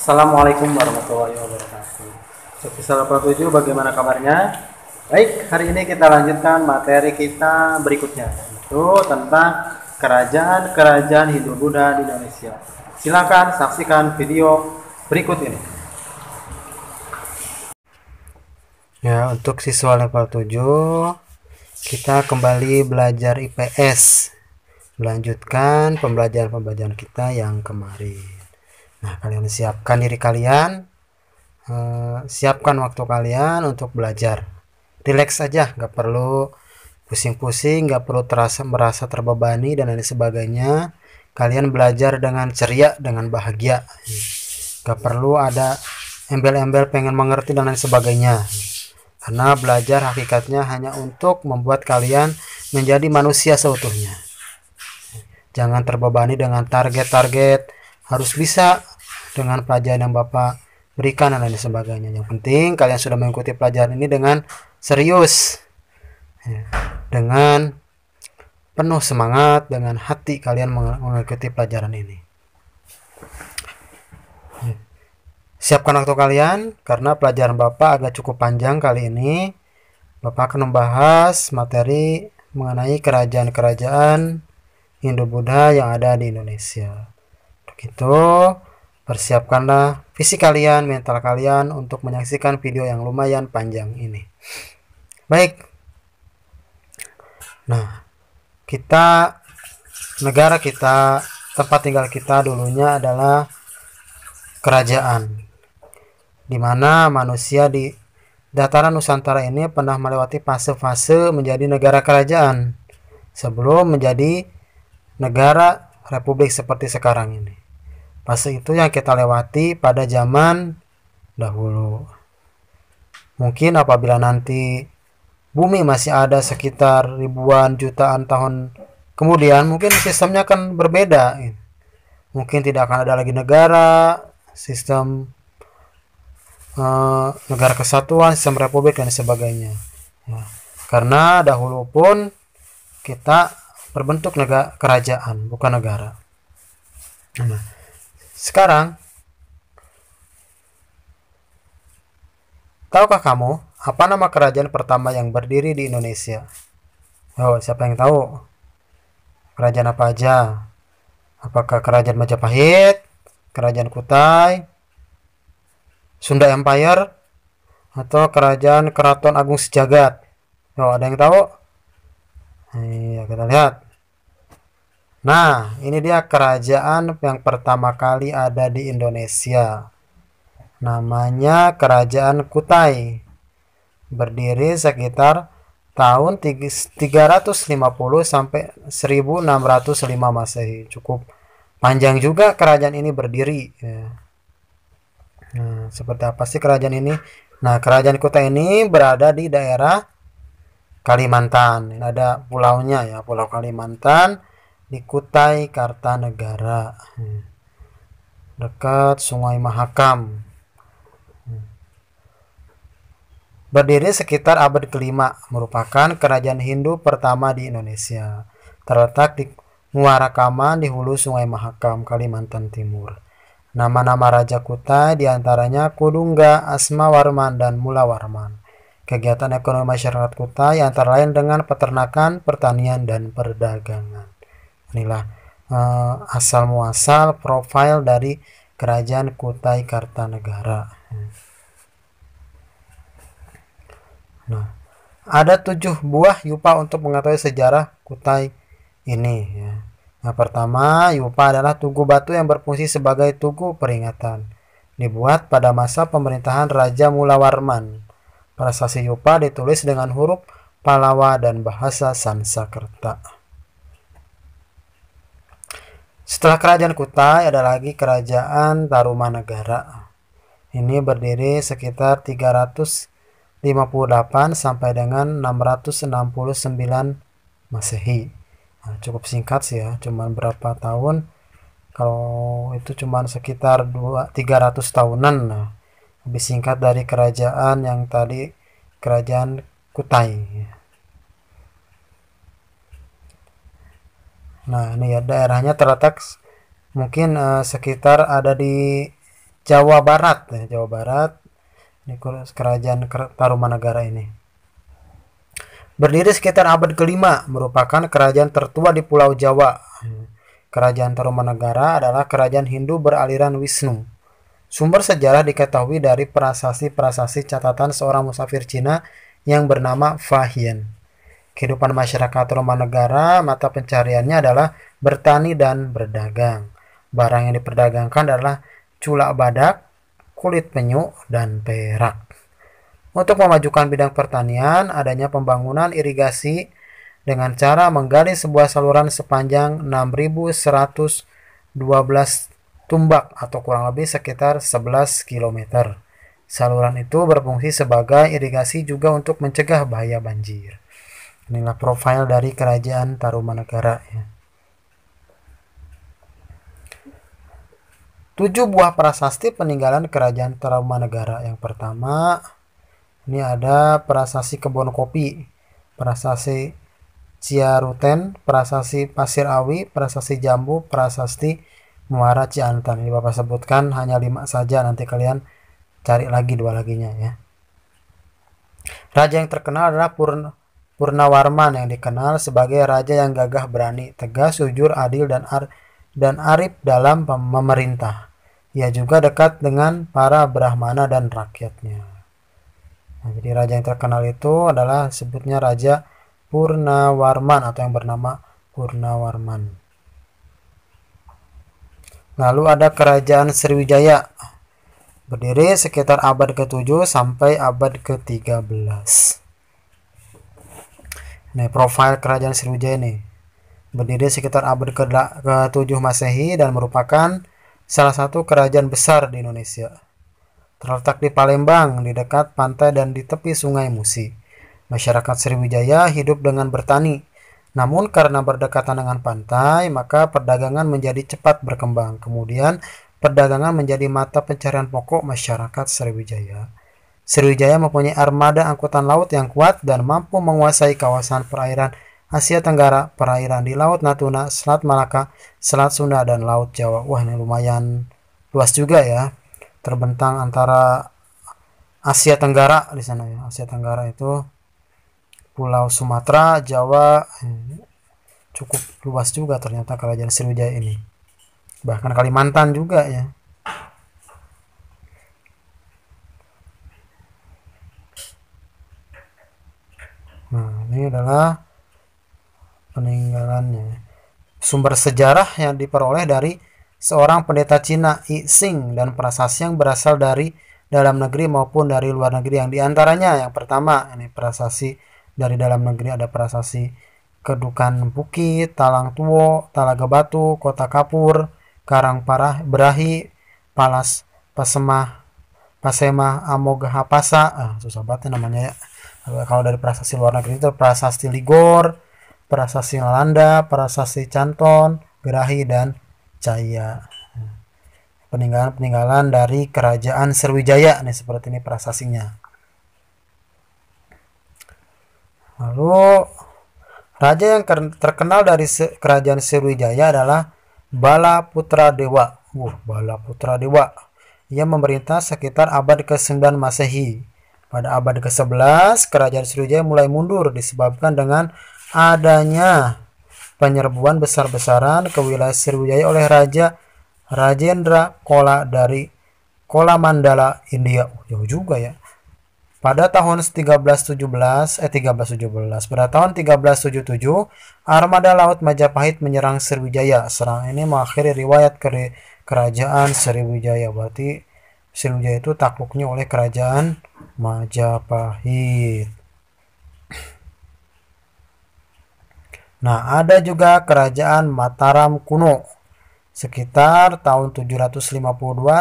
Assalamualaikum warahmatullahi wabarakatuh. Episode 87, bagaimana kabarnya? Baik, hari ini kita lanjutkan materi kita berikutnya, yaitu tentang kerajaan-kerajaan Hindu-Buddha di Indonesia. Silakan saksikan video berikut ini. Ya, untuk siswa level 7, kita kembali belajar IPS. Melanjutkan pembelajaran kita yang kemarin. Nah, kalian siapkan diri kalian, siapkan waktu kalian untuk belajar. Relax aja, nggak perlu pusing-pusing, nggak perlu merasa terbebani dan lain sebagainya. Kalian belajar dengan ceria, dengan bahagia. Nggak perlu ada embel-embel pengen mengerti dan lain sebagainya. Karena belajar hakikatnya hanya untuk membuat kalian menjadi manusia seutuhnya. Jangan terbebani dengan target-target, harus bisa dengan pelajaran yang Bapak berikan dan lain sebagainya. Yang penting kalian sudah mengikuti pelajaran ini dengan serius, dengan penuh semangat, dengan hati kalian mengikuti pelajaran ini. Siapkan waktu kalian, karena pelajaran Bapak agak cukup panjang kali ini. Bapak akan membahas materi mengenai kerajaan-kerajaan Hindu-Buddha yang ada di Indonesia. Untuk itu, persiapkanlah fisik kalian, mental kalian untuk menyaksikan video yang lumayan panjang ini. Baik. Nah, negara kita, tempat tinggal kita dulunya adalah kerajaan. Di mana manusia di dataran Nusantara ini pernah melewati fase-fase menjadi negara kerajaan sebelum menjadi negara republik seperti sekarang ini. Fase itu yang kita lewati pada zaman dahulu. Mungkin apabila nanti bumi masih ada sekitar ribuan jutaan tahun kemudian, mungkin sistemnya akan berbeda. Mungkin tidak akan ada lagi negara, sistem negara kesatuan, sistem republik dan sebagainya. Ya. Karena dahulu pun kita berbentuk kerajaan, bukan negara. Nah, sekarang, tahukah kamu apa nama kerajaan pertama yang berdiri di Indonesia? Oh, siapa yang tahu? Kerajaan apa aja? Apakah kerajaan Majapahit, kerajaan Kutai, Sunda Empire, atau kerajaan Keraton Agung Sejagat? Oh, ada yang tahu? Iya, kita lihat. Nah, ini dia kerajaan yang pertama kali ada di Indonesia. Namanya Kerajaan Kutai. Berdiri sekitar tahun 350 sampai 1605 Masehi. Cukup panjang juga kerajaan ini berdiri. Nah, seperti apa sih kerajaan ini? Nah, Kerajaan Kutai ini berada di daerah Kalimantan. Ini ada pulaunya ya, Pulau Kalimantan. Di Kutai Kartanegara, dekat Sungai Mahakam. Berdiri sekitar abad kelima, merupakan kerajaan Hindu pertama di Indonesia. Terletak di Muara Kaman di hulu Sungai Mahakam, Kalimantan Timur. Nama-nama Raja Kutai diantaranya Kudungga, Asmawarman, dan Mulawarman. Kegiatan ekonomi masyarakat Kutai antara lain dengan peternakan, pertanian, dan perdagangan. Inilah asal muasal profil dari Kerajaan Kutai Kartanegara. Nah, ada 7 buah yupa untuk mengetahui sejarah Kutai ini. Ya. Yang pertama, yupa adalah tugu batu yang berfungsi sebagai tugu peringatan. Dibuat pada masa pemerintahan Raja Mulawarman. Prasasti yupa ditulis dengan huruf Palawa dan bahasa Sanskerta. Setelah kerajaan Kutai ada lagi kerajaan Tarumanegara. Ini berdiri sekitar 358 sampai dengan 669 Masehi. Nah, cukup singkat sih ya, cuman berapa tahun? Kalau itu cuman sekitar 300 tahunan. Nah, lebih singkat dari kerajaan yang tadi, kerajaan Kutai. Nah, ini ya daerahnya terletak mungkin sekitar ada di Jawa Barat ya, Jawa Barat. Ini kerajaan Tarumanegara ini. Berdiri sekitar abad ke-5, merupakan kerajaan tertua di Pulau Jawa. Kerajaan Tarumanegara adalah kerajaan Hindu beraliran Wisnu. Sumber sejarah diketahui dari prasasti-prasasti catatan seorang musafir Cina yang bernama Fa Hien. Kehidupan masyarakat Tarumanegara, mata pencariannya adalah bertani dan berdagang. Barang yang diperdagangkan adalah culak badak, kulit penyu, dan perak. Untuk memajukan bidang pertanian, adanya pembangunan irigasi dengan cara menggali sebuah saluran sepanjang 6.112 tumbak atau kurang lebih sekitar 11 km. Saluran itu berfungsi sebagai irigasi juga untuk mencegah bahaya banjir. Inilah profil dari kerajaan Tarumanegara ya. 7 buah prasasti peninggalan kerajaan Tarumanegara. Yang pertama, ini ada prasasti Kebon Kopi, prasasti Ciaruten, prasasti Pasir Awi, prasasti Jambu, prasasti Muara Ciantan. Ini Bapak sebutkan hanya 5 saja, nanti kalian cari lagi 2 laginya ya. Raja yang terkenal adalah Purnawarman, yang dikenal sebagai raja yang gagah berani, tegas, jujur, adil, dan arif dalam memerintah. Ia juga dekat dengan para brahmana dan rakyatnya. Nah, jadi raja yang terkenal itu adalah sebutnya Raja Purnawarman atau yang bernama Purnawarman. Lalu ada kerajaan Sriwijaya. Berdiri sekitar abad ke-7 sampai abad ke-13. Nih profil kerajaan Sriwijaya nih. Berdiri sekitar abad ke-7 Masehi dan merupakan salah satu kerajaan besar di Indonesia. Terletak di Palembang, di dekat pantai dan di tepi Sungai Musi. Masyarakat Sriwijaya hidup dengan bertani. Namun karena berdekatan dengan pantai, maka perdagangan menjadi cepat berkembang. Kemudian perdagangan menjadi mata pencarian pokok masyarakat Sriwijaya. Sriwijaya mempunyai armada angkutan laut yang kuat dan mampu menguasai kawasan perairan Asia Tenggara, perairan di Laut Natuna, Selat Malaka, Selat Sunda, dan Laut Jawa. Wah, ini lumayan luas juga ya. Terbentang antara Asia Tenggara di sana ya. Asia Tenggara itu Pulau Sumatera, Jawa, cukup luas juga ternyata kerajaan Sriwijaya ini. Bahkan Kalimantan juga ya. Nah, ini adalah peninggalannya. Sumber sejarah yang diperoleh dari seorang pendeta Cina, I Xing, dan prasasti yang berasal dari dalam negeri maupun dari luar negeri. Yang diantaranya yang pertama, ini prasasti dari dalam negeri ada prasasti Kedukan Bukit, Talang Tuo, Talaga Batu, Kota Kapur, Karang Berahi, Palas Pasema Amogahapasa. Susah banget namanya ya. Kalau dari prasasti luar negeri itu prasasti Ligor, prasasti Nalanda, prasasti Canton, Gerahi, dan Jaya. Peninggalan dari kerajaan Sriwijaya nih, seperti ini prasastinya. Lalu raja yang terkenal dari kerajaan Sriwijaya adalah Bala Putra Dewa. Bala Putra Dewa. Ia memerintah sekitar abad ke-9 Masehi. Pada abad ke-11, kerajaan Sriwijaya mulai mundur disebabkan dengan adanya penyerbuan besar-besaran ke wilayah Sriwijaya oleh Raja Rajendra Chola dari Chola Mandala, India. Jauh juga ya. Pada tahun 1317, pada tahun 1377, armada laut Majapahit menyerang Sriwijaya. Serangan ini mengakhiri riwayat kerajaan Sriwijaya. Berarti Sriwijaya itu takluknya oleh kerajaan Majapahit. Nah, ada juga kerajaan Mataram kuno sekitar tahun 752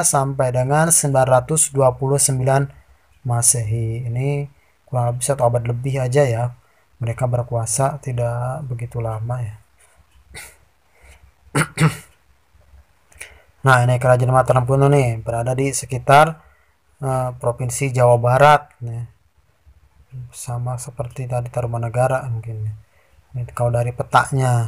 sampai dengan 929 Masehi. Ini kurang lebih 1 abad lebih aja ya. Mereka berkuasa, tidak begitu lama ya. Nah, ini kerajaan Mataram kuno nih berada di sekitar provinsi Jawa Barat nih. Sama seperti tadi Tarumanegara mungkin. Ini kalau dari petanya.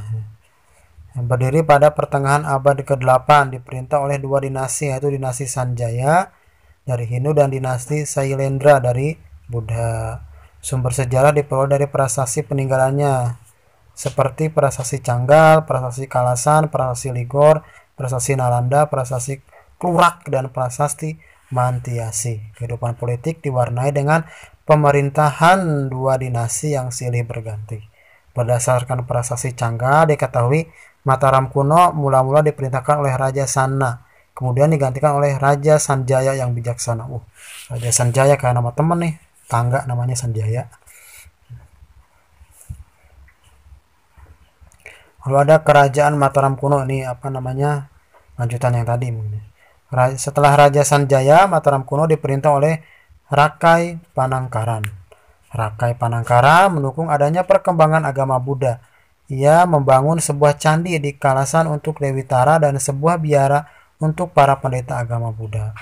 yang berdiri pada pertengahan abad ke-8, diperintah oleh dua dinasti, yaitu dinasti Sanjaya dari Hindu dan dinasti Sailendra dari Buddha. Sumber sejarah diperoleh dari prasasti peninggalannya, seperti prasasti Canggal, prasasti Kalasan, prasasti Ligor, prasasti Nalanda, prasasti Klurak, dan prasasti Mantiasi. Kehidupan politik diwarnai dengan pemerintahan dua dinasti yang silih berganti. Berdasarkan prasasti Canggal diketahui Mataram kuno mula-mula diperintahkan oleh Raja Sanna, kemudian digantikan oleh Raja Sanjaya yang bijaksana. Raja Sanjaya kayak nama temen nih, tangga namanya Sanjaya. Lalu ada kerajaan Mataram kuno, ini apa namanya, lanjutan yang tadi. Setelah Raja Sanjaya, Mataram kuno diperintah oleh Rakai Panangkaran. Rakai Panangkaran mendukung adanya perkembangan agama Buddha. Ia membangun sebuah candi di Kalasan untuk Dewi Tara dan sebuah biara untuk para pendeta agama Buddha.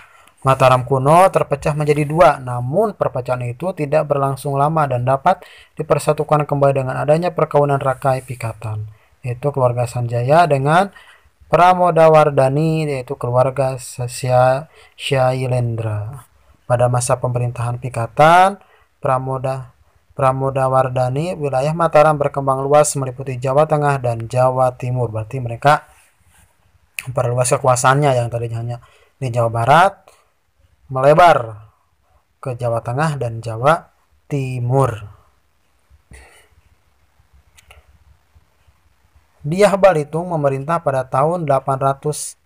Mataram kuno terpecah menjadi dua, namun perpecahan itu tidak berlangsung lama dan dapat dipersatukan kembali dengan adanya perkawinan Rakai Pikatan, yaitu keluarga Sanjaya dengan Pramodawardhani, yaitu keluarga Shailendra. Pada masa pemerintahan Pikatan, Pramodawardhani, wilayah Mataram berkembang luas meliputi Jawa Tengah dan Jawa Timur. Berarti mereka memperluas kekuasaannya, yang tadinya hanya di Jawa Barat melebar ke Jawa Tengah dan Jawa Timur. Dyah Balitung memerintah pada tahun 898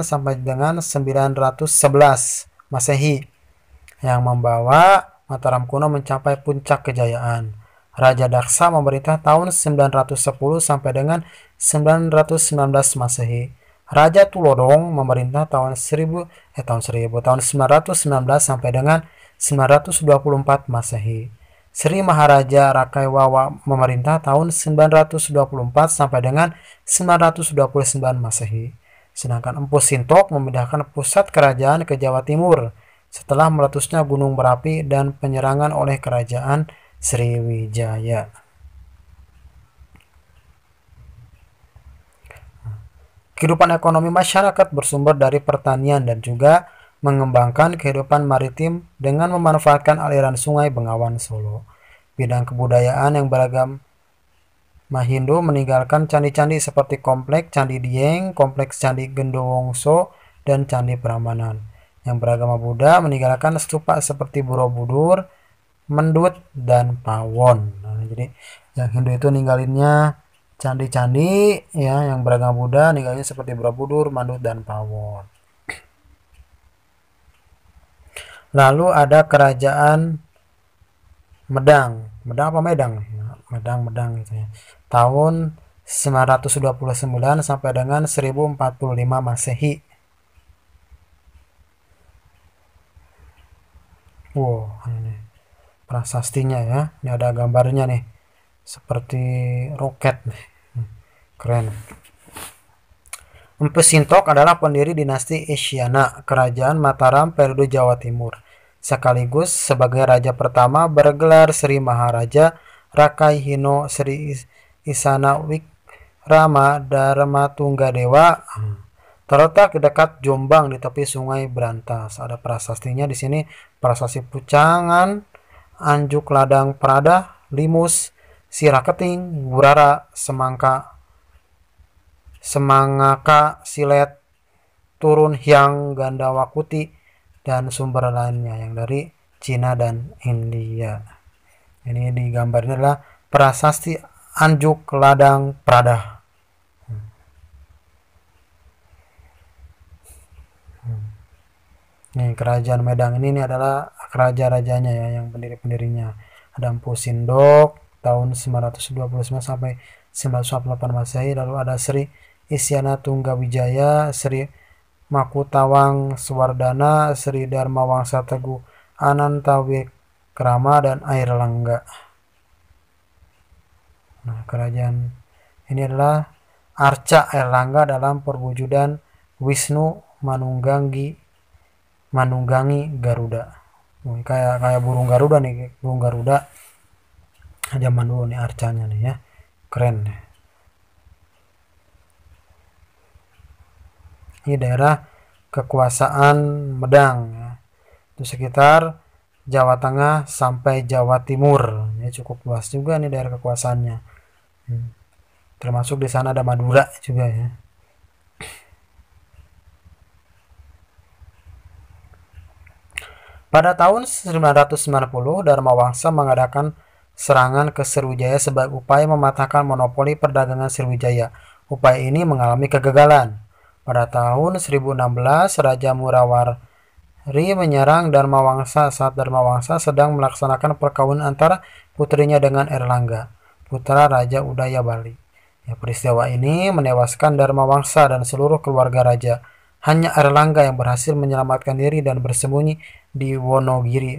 sampai dengan 911 Masehi, yang membawa Mataram kuno mencapai puncak kejayaan. Raja Daksa memerintah tahun 910 sampai dengan 919 Masehi. Raja Tulodong memerintah tahun 919 sampai dengan 924 Masehi. Sri Maharaja Rakai Wawa memerintah tahun 924 sampai dengan 929 Masehi. Sedangkan Empu Sintok memindahkan pusat kerajaan ke Jawa Timur setelah meletusnya gunung berapi dan penyerangan oleh kerajaan Sriwijaya. Kehidupan ekonomi masyarakat bersumber dari pertanian dan juga mengembangkan kehidupan maritim dengan memanfaatkan aliran sungai Bengawan Solo. Bidang kebudayaan yang beragam, Mahindo meninggalkan candi-candi seperti Kompleks Candi Dieng, Kompleks Candi Gendowongso, dan Candi Prambanan. Yang beragama Buddha meninggalkan stupa seperti Borobudur, Mendut, dan Pawon. Jadi yang Hindu itu ninggalinnya candi-candi, ya, yang beragama Buddha ninggalinnya seperti Borobudur, Mendut, dan Pawon. Lalu ada kerajaan Medang. Medang apa Medang? Medang gitu ya. Tahun 929 sampai dengan 1045 Masehi. Wow, ini prasastinya ya. Ini ada gambarnya nih. Seperti roket nih. Keren. Empu Sintok adalah pendiri dinasti Isyana, kerajaan Mataram periode Jawa Timur. Sekaligus sebagai raja pertama bergelar Sri Maharaja Rakai Hino Sri Isana Wikrama Dharma Tunggadewa. Terletak di dekat Jombang di tepi Sungai Brantas. Ada prasastinya di sini. Prasasti Pucangan, Anjuk Ladang Prada, Limus, Siraketing, Gurara, Semangaka, Silet, Turun Hyang, Gandawakuti, dan sumber lainnya yang dari Cina dan India. Ini digambar ini adalah prasasti Anjuk Ladang Prada. Nih kerajaan Medang ini adalah raja-rajanya ya, yang pendiri-pendirinya. Ada Empu Sindok tahun 929 sampai 948 Masehi. Lalu ada Sri Isyana Tunggawijaya, Sri Makutawang Swardana, Sri Dharma Wangsa Teguh Anantawikrama, dan Airlangga. Nah, kerajaan ini adalah Arca Airlangga dalam perwujudan Wisnu Manunggangi Garuda. Kayak burung Garuda nih, burung Garuda zaman dulu nih arcanya nih ya. Keren. Ini daerah kekuasaan Medang, ya. Itu sekitar Jawa Tengah sampai Jawa Timur. Ya, cukup luas juga nih daerah kekuasaannya. Termasuk di sana ada Madura juga ya. Pada tahun 990, Dharmawangsa mengadakan serangan ke Sriwijaya sebagai upaya mematahkan monopoli perdagangan Sriwijaya. Upaya ini mengalami kegagalan. Pada tahun 1016, Raja Murawari menyerang Dharmawangsa saat Dharmawangsa sedang melaksanakan perkawinan antara putrinya dengan Erlangga, putra Raja Udaya Bali. Ya, peristiwa ini menewaskan Dharmawangsa dan seluruh keluarga raja. Hanya Erlangga yang berhasil menyelamatkan diri dan bersembunyi di Wonogiri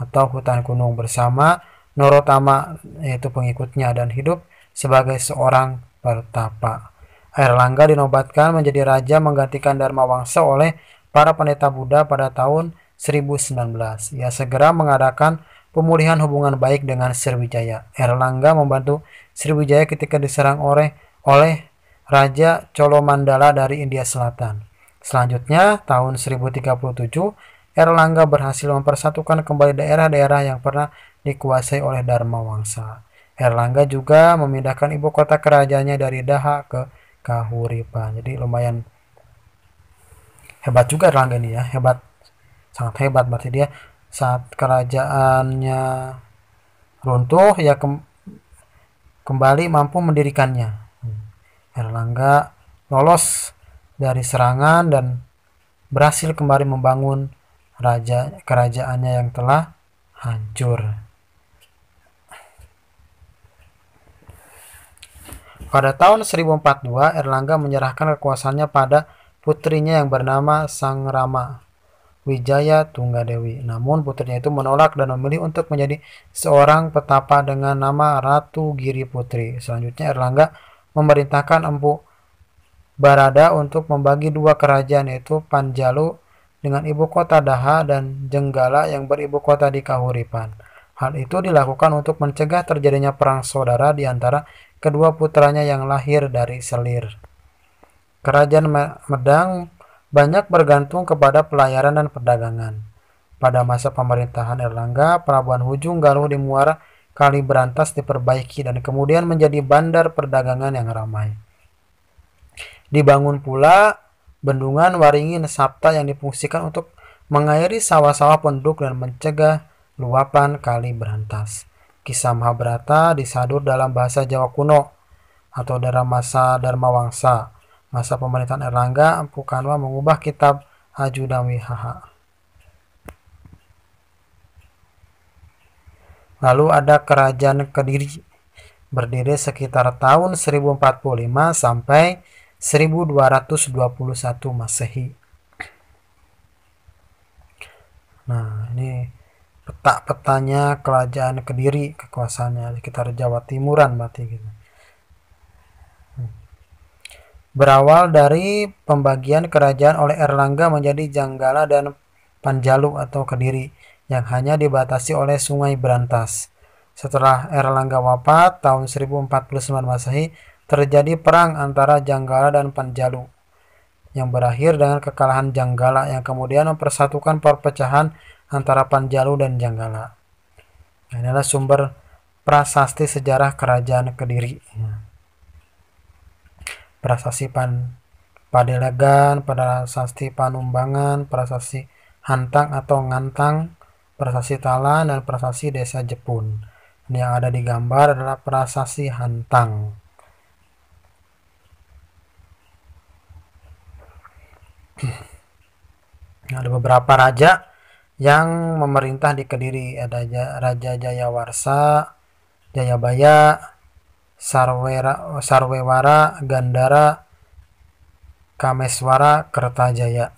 atau hutan gunung bersama Norotama, yaitu pengikutnya, dan hidup sebagai seorang pertapa. Erlangga dinobatkan menjadi raja menggantikan Dharmawangsa oleh para pendeta Buddha pada tahun 1019. Ia segera mengadakan pemulihan hubungan baik dengan Sriwijaya. Erlangga membantu Sriwijaya ketika diserang oleh Raja Colomandala dari India Selatan. Selanjutnya, tahun 1037, Erlangga berhasil mempersatukan kembali daerah-daerah yang pernah dikuasai oleh Dharmawangsa. Erlangga juga memindahkan ibu kota kerajaannya dari Daha ke Kahuripan. Jadi lumayan hebat juga Erlangga ini ya, hebat, sangat hebat. Berarti dia saat kerajaannya runtuh ya kembali mampu mendirikannya. Erlangga lolos dari serangan dan berhasil kembali membangun kerajaannya yang telah hancur. Pada tahun 1042, Erlangga menyerahkan kekuasaannya pada putrinya yang bernama Sang Rama Wijaya Tunggadewi. Namun putrinya itu menolak dan memilih untuk menjadi seorang petapa dengan nama Ratu Giri Putri. Selanjutnya Erlangga memerintahkan Empu Barada untuk membagi dua kerajaan, yaitu Panjalu dengan ibu kota Daha dan Jenggala yang beribu kota di Kahuripan. Hal itu dilakukan untuk mencegah terjadinya perang saudara di antara kedua putranya yang lahir dari selir. Kerajaan Medang banyak bergantung kepada pelayaran dan perdagangan. Pada masa pemerintahan Erlangga, pelabuhan Hujung Galuh di Muara Kali Berantas diperbaiki dan kemudian menjadi bandar perdagangan yang ramai. Dibangun pula bendungan Waringin Sapta yang difungsikan untuk mengairi sawah-sawah penduduk dan mencegah luapan Kali Berantas. Kisah Mahabharata disadur dalam bahasa Jawa kuno atau dalam masa Dharmawangsa. Masa pemerintahan Erlangga, Empu Kanwa mengubah kitab Ajudawihaha. Lalu ada Kerajaan Kediri, berdiri sekitar tahun 1045 sampai 1221 Masehi. Nah, ini peta-petanya Kerajaan Kediri, kekuasaannya sekitar Jawa Timuran berarti gitu. Berawal dari pembagian kerajaan oleh Erlangga menjadi Janggala dan Panjalu atau Kediri yang hanya dibatasi oleh Sungai Berantas. Setelah Erlangga wafat tahun 1049 Masehi, terjadi perang antara Janggala dan Panjalu yang berakhir dengan kekalahan Janggala yang kemudian mempersatukan perpecahan antara Panjalu dan Janggala. Ini adalah sumber prasasti sejarah Kerajaan Kediri. Prasasti Padelegan, prasasti Panumbangan, prasasti Hantang atau Ngantang, prasasti Talan, dan prasasti Desa Jepun. Ini yang ada di gambar adalah prasasti Hantang. Ada beberapa raja yang memerintah di Kediri. Ada Raja Jayawarsa, Jayabaya, Sarwewara, Gandara, Kameswara, Kertajaya.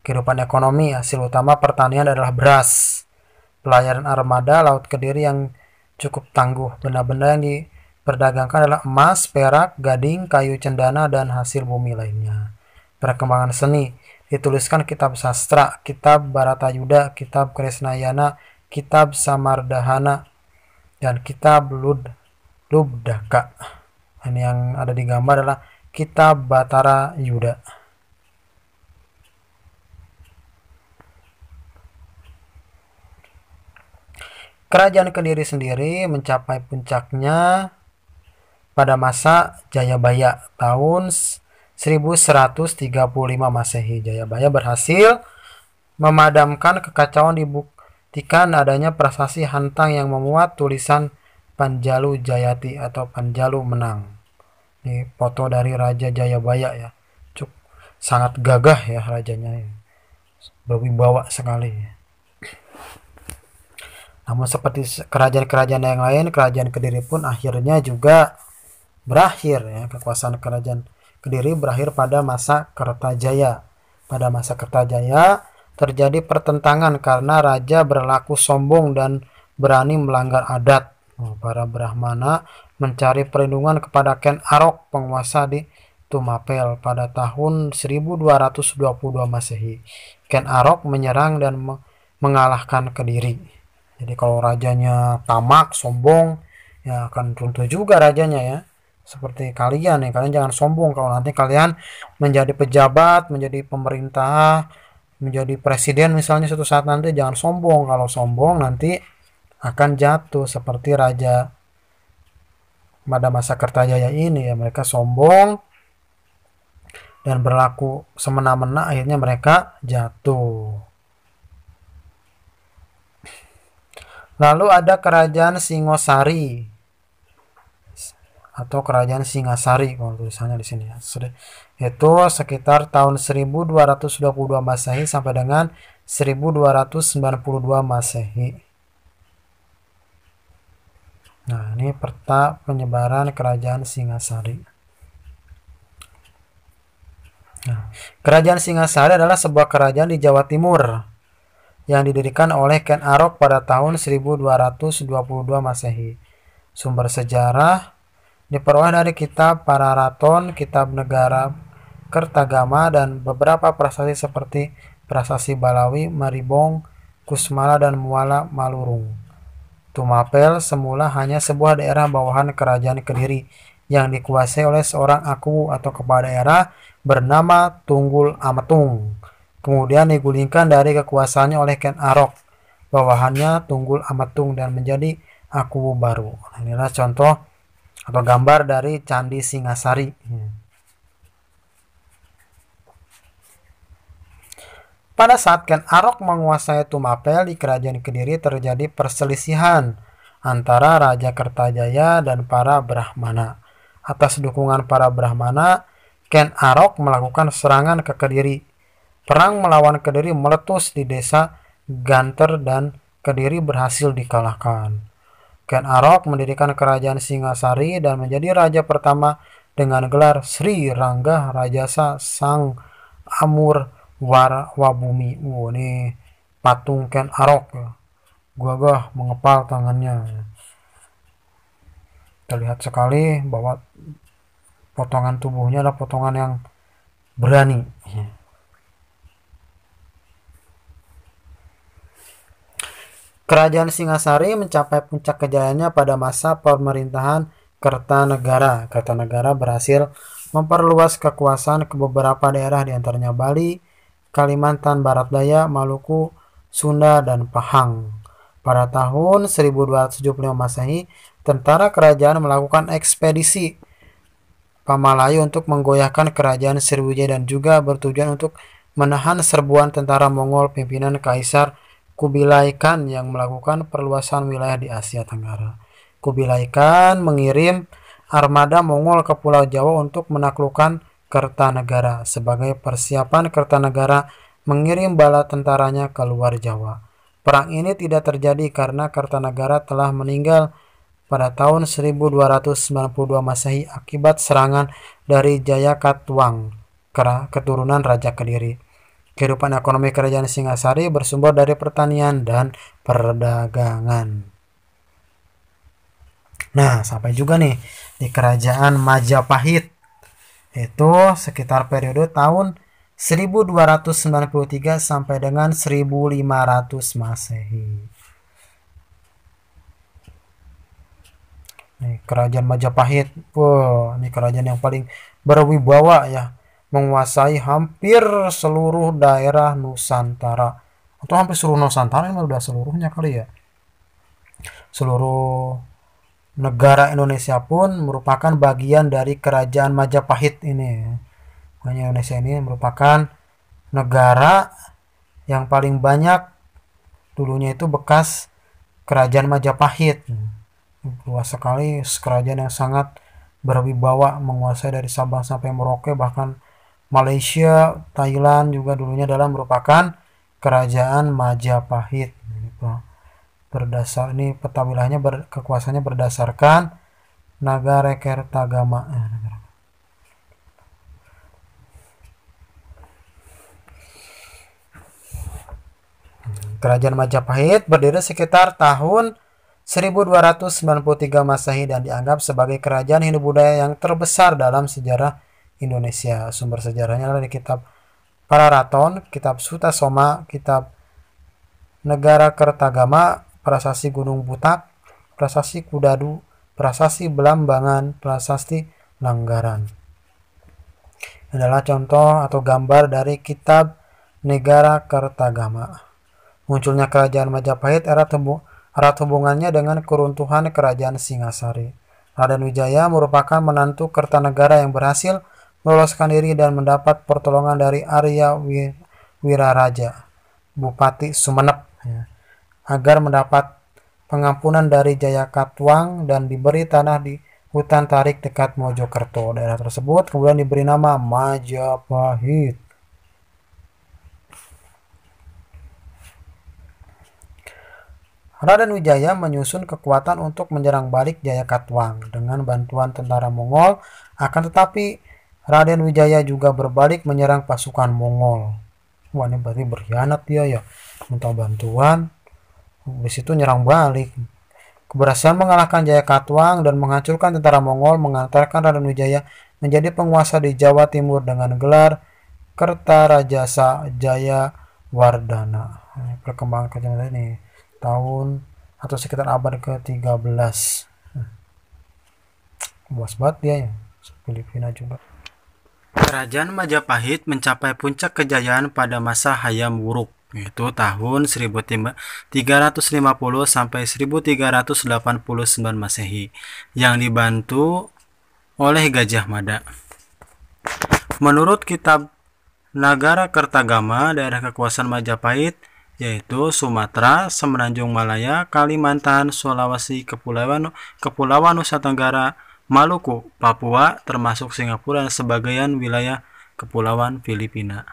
Kehidupan ekonomi, hasil utama pertanian adalah beras. Pelayaran armada Laut Kediri yang cukup tangguh. Benda-benda yang diperdagangkan adalah emas, perak, gading, kayu cendana, dan hasil bumi lainnya. Perkembangan seni, dituliskan kitab sastra, kitab Baratayuda, kitab Krisnayana, kitab Samardahana, dan kitab Lubdaka. Ini yang ada di gambar adalah kitab Batara Yuda. Kerajaan Kediri sendiri mencapai puncaknya pada masa Jayabaya tahun 1135 Masehi. Jayabaya berhasil memadamkan kekacauan, dibuktikan adanya prasasti Hantang yang memuat tulisan Panjalu Jayati atau Panjalu menang. Ini foto dari Raja Jayabaya ya. Sangat gagah ya rajanya ya. Berwibawa sekali. Namun seperti kerajaan-kerajaan yang lain, kerajaan Kediri pun akhirnya juga berakhir ya. Kekuasaan kerajaan Kediri berakhir pada masa Kertajaya. Pada masa Kertajaya terjadi pertentangan karena raja berlaku sombong dan berani melanggar adat. Para Brahmana mencari perlindungan kepada Ken Arok, penguasa di Tumapel pada tahun 1222 Masehi. Ken Arok menyerang dan mengalahkan Kediri. Jadi kalau rajanya tamak, sombong, ya akan runtuh juga rajanya ya. Seperti kalian ya, kalian jangan sombong. Kalau nanti kalian menjadi pejabat, menjadi pemerintah, menjadi presiden misalnya suatu saat nanti, jangan sombong. Kalau sombong nanti akan jatuh seperti raja pada masa Kertajaya ini ya. Mereka sombong dan berlaku semena-mena, akhirnya mereka jatuh. Lalu ada kerajaan Singosari atau kerajaan Singasari kalau tulisannya di sini ya. Itu sekitar tahun 1222 Masehi sampai dengan 1292 Masehi. Nah, ini peta penyebaran kerajaan Singasari. Nah, kerajaan Singasari adalah sebuah kerajaan di Jawa Timur yang didirikan oleh Ken Arok pada tahun 1222 Masehi. Sumber sejarah diperoleh dari kitab Pararaton, kitab Negara Kertagama, dan beberapa prasasti seperti Prasasti Balawi, Maribong, Kusmala, dan Muala Malurung. Tumapel semula hanya sebuah daerah bawahan kerajaan Kediri yang dikuasai oleh seorang aku atau kepala daerah bernama Tunggul Ametung. Kemudian digulingkan dari kekuasaannya oleh Ken Arok, bawahannya Tunggul Ametung, dan menjadi aku baru. Inilah contoh atau gambar dari Candi Singasari. Pada saat Ken Arok menguasai Tumapel, di kerajaan Kediri terjadi perselisihan antara Raja Kertajaya dan para Brahmana. Atas dukungan para Brahmana, Ken Arok melakukan serangan ke Kediri. Perang melawan Kediri meletus di desa Ganter dan Kediri berhasil dikalahkan. Ken Arok mendirikan kerajaan Singasari dan menjadi raja pertama dengan gelar Sri Rangga Rajasa Sang Amur Wabumi. Ini patung Ken Arok ya. Gagah mengepal tangannya. Terlihat sekali bahwa potongan tubuhnya adalah potongan yang berani. Kerajaan Singasari mencapai puncak kejayaannya pada masa pemerintahan Kertanegara. Kertanegara berhasil memperluas kekuasaan ke beberapa daerah, diantaranya Bali, Kalimantan Barat Daya, Maluku, Sunda, dan Pahang. Pada tahun 1275 Masehi, tentara kerajaan melakukan ekspedisi Pamalayu untuk menggoyahkan kerajaan Sriwijaya dan juga bertujuan untuk menahan serbuan tentara Mongol pimpinan Kaisar Kubilai Khan yang melakukan perluasan wilayah di Asia Tenggara. Kubilai Khan mengirim armada Mongol ke Pulau Jawa untuk menaklukkan Kertanegara. Sebagai persiapan, Kertanegara mengirim bala tentaranya ke luar Jawa. Perang ini tidak terjadi karena Kertanegara telah meninggal pada tahun 1292 Masehi akibat serangan dari Jayakatwang, keturunan Raja Kediri. Kehidupan ekonomi kerajaan Singasari bersumber dari pertanian dan perdagangan. Nah, sampai juga nih di kerajaan Majapahit. Itu sekitar periode tahun 1293 sampai dengan 1500 Masehi. Nih, kerajaan Majapahit. Wah, ini kerajaan yang paling berwibawa ya, menguasai hampir seluruh daerah Nusantara. Atau hampir seluruh Nusantara, ini udah seluruhnya kali ya. seluruh negara Indonesia pun merupakan bagian dari kerajaan Majapahit ini. Makanya Indonesia ini merupakan negara yang paling banyak dulunya itu bekas kerajaan Majapahit. Luas sekali, kerajaan yang sangat berwibawa, menguasai dari Sabang sampai Merauke, bahkan Malaysia, Thailand juga dulunya adalah merupakan kerajaan Majapahit. Berdasar ini peta wilayahnya kekuasaannya berdasarkan Nagarekertagama. Kerajaan Majapahit berdiri sekitar tahun 1293 Masehi dan dianggap sebagai kerajaan Hindu Budaya yang terbesar dalam sejarah Indonesia. Sumber sejarahnya adalah di kitab Pararaton, kitab Sutasoma, kitab Nagarekertagama, Prasasti Gunung Butak, Prasasti Kudadu, Prasasti Belambangan, Prasasti Langgaran. Ini adalah contoh atau gambar dari kitab Nagarekertagama. Munculnya kerajaan Majapahit erat hubungannya dengan keruntuhan kerajaan Singasari. Raden Wijaya merupakan menantu Kertanegara yang berhasil meloloskan diri dan mendapat pertolongan dari Arya Wiraraja, Bupati Sumenep, agar mendapat pengampunan dari Jayakatwang dan diberi tanah di hutan tarik dekat Mojokerto. Daerah tersebut kemudian diberi nama Majapahit. Raden Wijaya menyusun kekuatan untuk menyerang balik Jayakatwang dengan bantuan tentara Mongol, akan tetapi Raden Wijaya juga berbalik menyerang pasukan Mongol. Wah, ini berarti berkhianat dia ya, minta bantuan, di situ nyerang balik. Keberhasilan mengalahkan Jayakatwang dan menghancurkan tentara Mongol mengantarkan Raden Wijaya menjadi penguasa di Jawa Timur dengan gelar Kertarajasa Jayawardhana. Perkembangan kerajaan ini tahun atau sekitar abad ke-13. Luas banget dia ya, Filipina juga. Kerajaan Majapahit mencapai puncak kejayaan pada masa Hayam Wuruk, yaitu tahun 1350 sampai 1389 Masehi, yang dibantu oleh Gajah Mada. Menurut kitab Nagarekertagama, daerah kekuasaan Majapahit yaitu Sumatera, Semenanjung Malaya, Kalimantan, Sulawesi, Kepulauan Nusa Tenggara, Maluku, Papua, termasuk Singapura dan sebagian wilayah Kepulauan Filipina.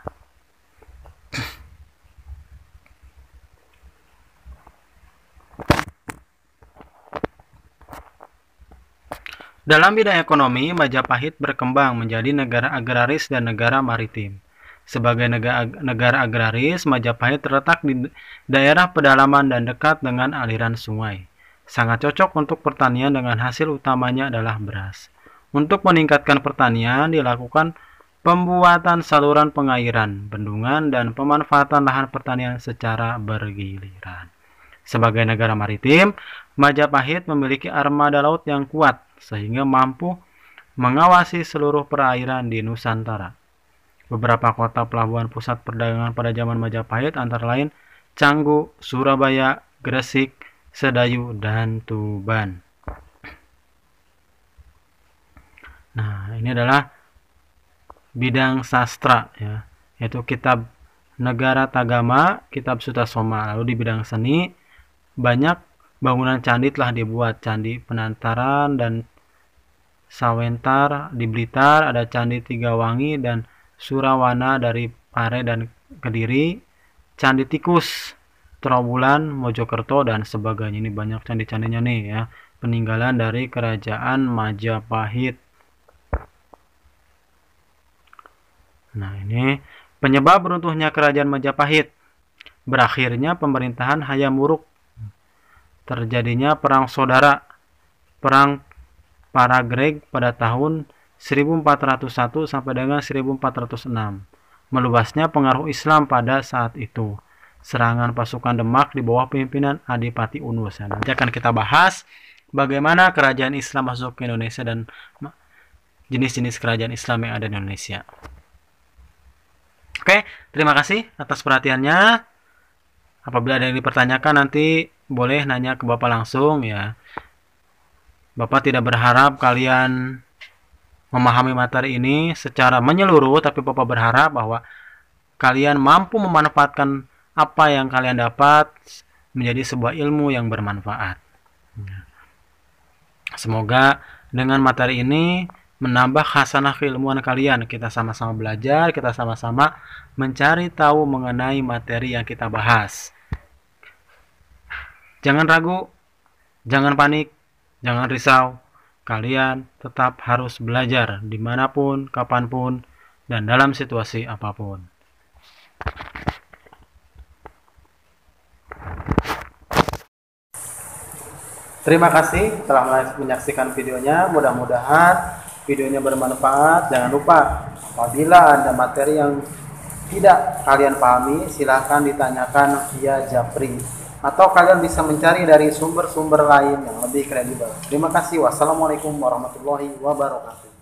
Dalam bidang ekonomi, Majapahit berkembang menjadi negara agraris dan negara maritim. Sebagai negara agraris, Majapahit terletak di daerah pedalaman dan dekat dengan aliran sungai. Sangat cocok untuk pertanian dengan hasil utamanya adalah beras. Untuk meningkatkan pertanian, dilakukan pembuatan saluran pengairan, bendungan, dan pemanfaatan lahan pertanian secara bergiliran. Sebagai negara maritim, Majapahit memiliki armada laut yang kuat, sehingga mampu mengawasi seluruh perairan di Nusantara. Beberapa kota pelabuhan pusat perdagangan pada zaman Majapahit antara lain Canggu, Surabaya, Gresik, Sedayu, dan Tuban. Nah, ini adalah bidang sastra ya, yaitu kitab Nagarekertagama, kitab Sutasoma. Lalu di bidang seni, banyak bangunan candi telah dibuat. Candi Penantaran dan Sawentar di Blitar, ada Candi Tigawangi dan Surawana dari Pare dan Kediri, Candi Tikus, Trawulan, Mojokerto, dan sebagainya. Ini banyak candi-candinya nih ya, peninggalan dari kerajaan Majapahit. Nah, ini penyebab runtuhnya kerajaan Majapahit. Berakhirnya pemerintahan Hayam Wuruk. Terjadinya perang saudara, perang Paragreg pada tahun 1401 sampai dengan 1406. Meluasnya pengaruh Islam pada saat itu. Serangan pasukan Demak di bawah pimpinan Adipati Unus. Nanti akan kita bahas bagaimana kerajaan Islam masuk ke Indonesia dan jenis-jenis kerajaan Islam yang ada di Indonesia. Oke, terima kasih atas perhatiannya. Apabila ada yang dipertanyakan nanti boleh nanya ke Bapak langsung ya. Bapak tidak berharap kalian memahami materi ini secara menyeluruh, tapi Bapak berharap bahwa kalian mampu memanfaatkan apa yang kalian dapat menjadi sebuah ilmu yang bermanfaat. Semoga dengan materi ini menambah khasanah keilmuan kalian. Kita sama-sama belajar, kita sama-sama mencari tahu mengenai materi yang kita bahas. Jangan ragu, jangan panik, jangan risau. Kalian tetap harus belajar dimanapun, kapanpun, dan dalam situasi apapun. Terima kasih telah menyaksikan videonya. Mudah-mudahan videonya bermanfaat. Jangan lupa, apabila ada materi yang tidak kalian pahami, silahkan ditanyakan via Japri. Atau kalian bisa mencari dari sumber-sumber lain yang lebih kredibel. Terima kasih. Wassalamualaikum warahmatullahi wabarakatuh.